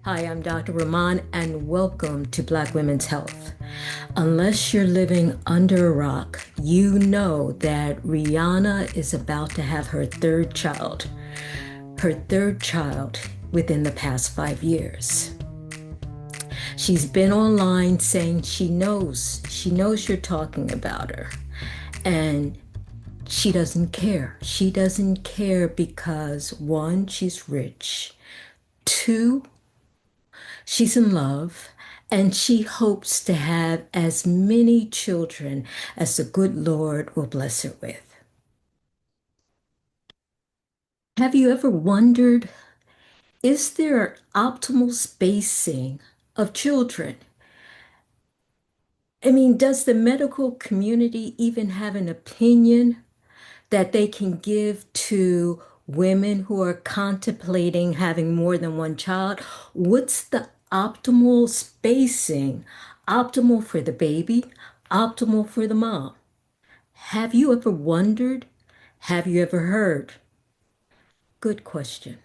Hi, I'm Dr. Rahman, and welcome to Black Women's Health. Unless you're living under a rock, you know that Rihanna is about to have her third child within the past 5 years. She's been online saying she knows you're talking about her, and she doesn't care. She doesn't care because one, she's rich. Two, she's in love and she hopes to have as many children as the good Lord will bless her with. Have you ever wondered, is there optimal spacing of children? I mean, does the medical community even have an opinion that they can give to women who are contemplating having more than one child? What's the optimal spacing? Optimal for the baby, optimal for the mom. Have you ever wondered? Have you ever heard? Good question.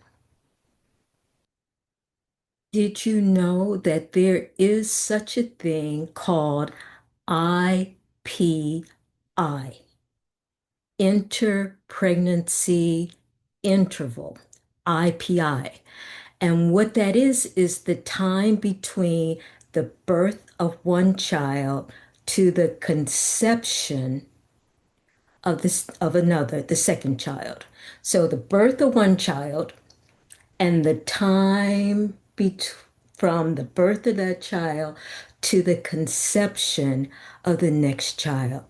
Did you know that there is such a thing called IPI, inter-pregnancy interval, IPI? And what that is the time between the birth of one child to the conception of another, the second child. So the birth of one child and the time from the birth of that child to the conception of the next child.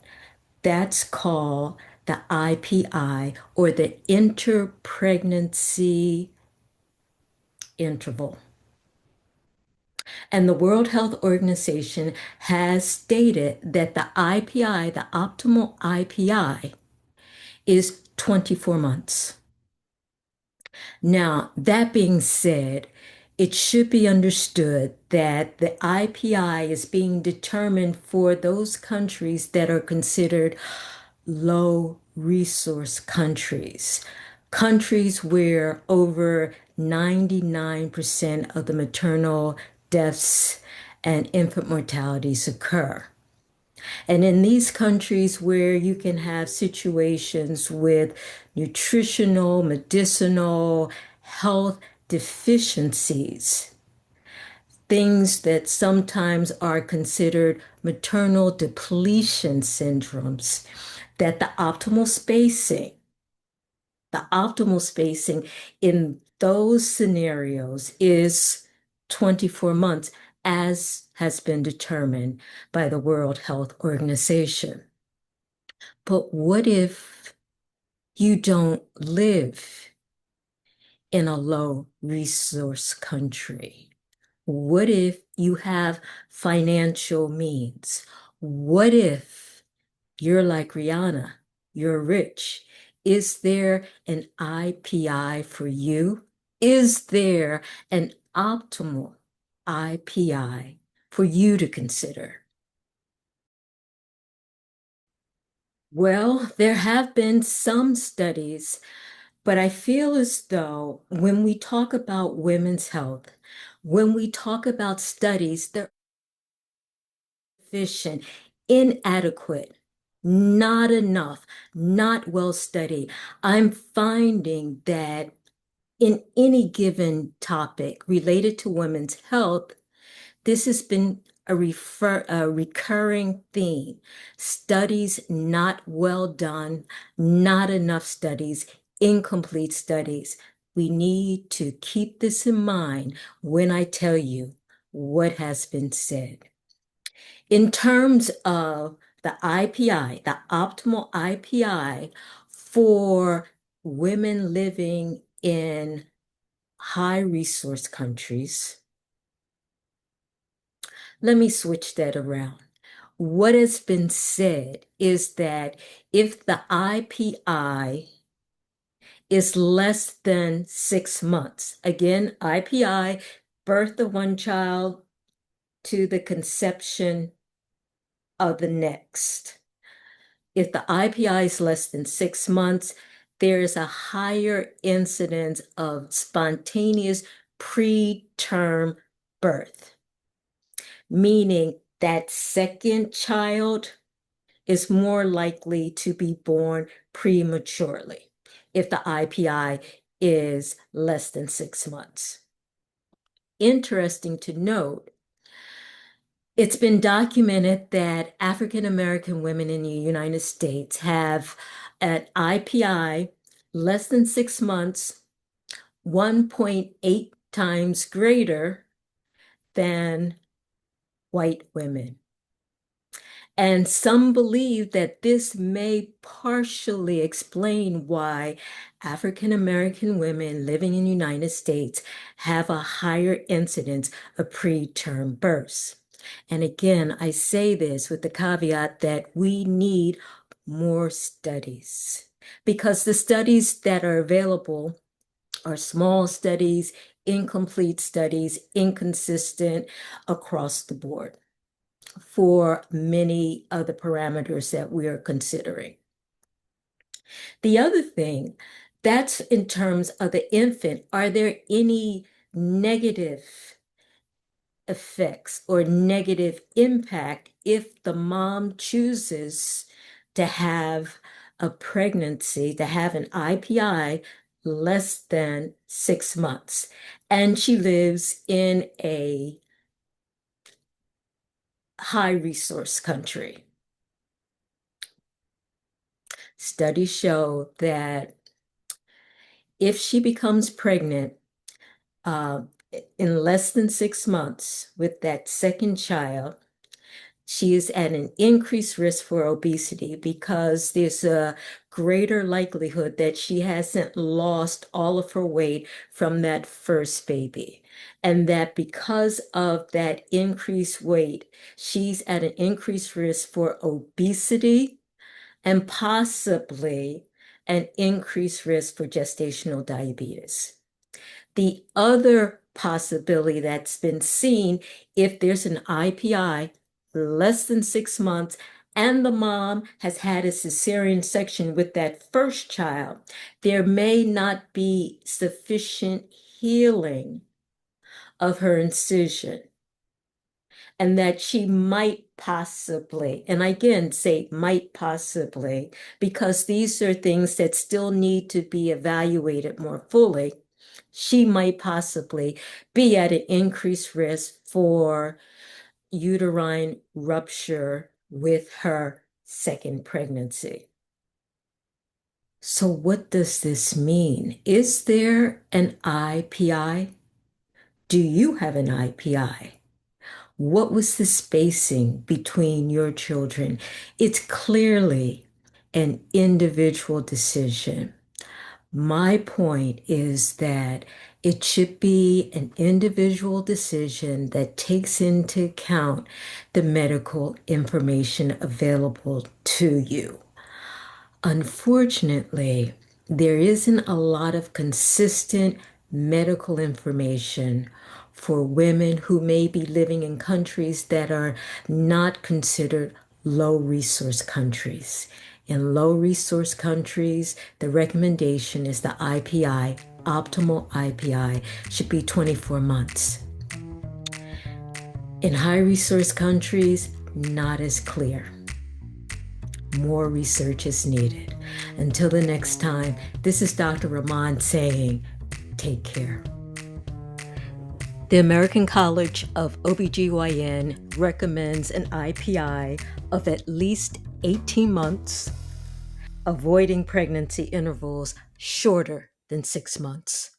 That's called the IPI, or the interpregnancy interval. And the World Health Organization has stated that the IPI, the optimal IPI, is 24 months. Now, that being said, it should be understood that the IPI is being determined for those countries that are considered low resource countries, countries where over 99% of the maternal deaths and infant mortalities occur. And in these countries where you can have situations with nutritional, medicinal, health deficiencies, things that sometimes are considered maternal depletion syndromes, that the optimal spacing in those scenarios is 24 months, as has been determined by the World Health Organization. But what if you don't live in a low resource country? What if you have financial means? What if you're like Rihanna? You're rich. Is there an IPI for you? Is there an optimal IPI for you to consider? Well, there have been some studies, but I feel as though when we talk about women's health, when we talk about studies, they're insufficient, inadequate, not enough, not well studied. I'm finding that in any given topic related to women's health, this has been a recurring theme. Studies not well done, not enough studies, incomplete studies. We need to keep this in mind when I tell you what has been said. In terms of the IPI, the optimal IPI for women living in high resource countries, let me switch that around. What has been said is that if the IPI is less than 6 months, again, IPI, birth of one child to the conception of the next. If the IPI is less than 6 months, there is a higher incidence of spontaneous preterm birth, meaning that second child is more likely to be born prematurely if the IPI is less than 6 months. Interesting to note, it's been documented that African American women in the United States have an IPI less than 6 months, 1.8 times greater than white women. And some believe that this may partially explain why African American women living in the United States have a higher incidence of preterm births. And again, I say this with the caveat that we need more studies because the studies that are available are small studies, incomplete studies, inconsistent across the board for many of the parameters that we are considering. The other thing, that's in terms of the infant. Are there any negative effects or negative impact if the mom chooses to have a pregnancy, to have an IPI less than 6 months, and she lives in a high resource country? Studies show that if she becomes pregnant uh, in less than 6 months with that second child, she is at an increased risk for obesity because there's a greater likelihood that she hasn't lost all of her weight from that first baby. And that because of that increased weight, she's at an increased risk for obesity and possibly an increased risk for gestational diabetes. The other possibility that's been seen, if there's an IPI less than 6 months and the mom has had a cesarean section with that first child, there may not be sufficient healing of her incision, and that she might possibly, and I again say might possibly, because these are things that still need to be evaluated more fully, she might possibly be at an increased risk for uterine rupture with her second pregnancy. So what does this mean? Is there an IPI? Do you have an IPI? What was the spacing between your children? It's clearly an individual decision. My point is that it should be an individual decision that takes into account the medical information available to you. Unfortunately, there isn't a lot of consistent medical information for women who may be living in countries that are not considered low resource countries. In low resource countries, the recommendation is the IPI, optimal IPI, should be 24 months. In high resource countries, not as clear. More research is needed. Until the next time, this is Dr. Rahman saying, take care. The American College of OBGYN recommends an IPI of at least 18 months, avoiding pregnancy intervals shorter than 6 months.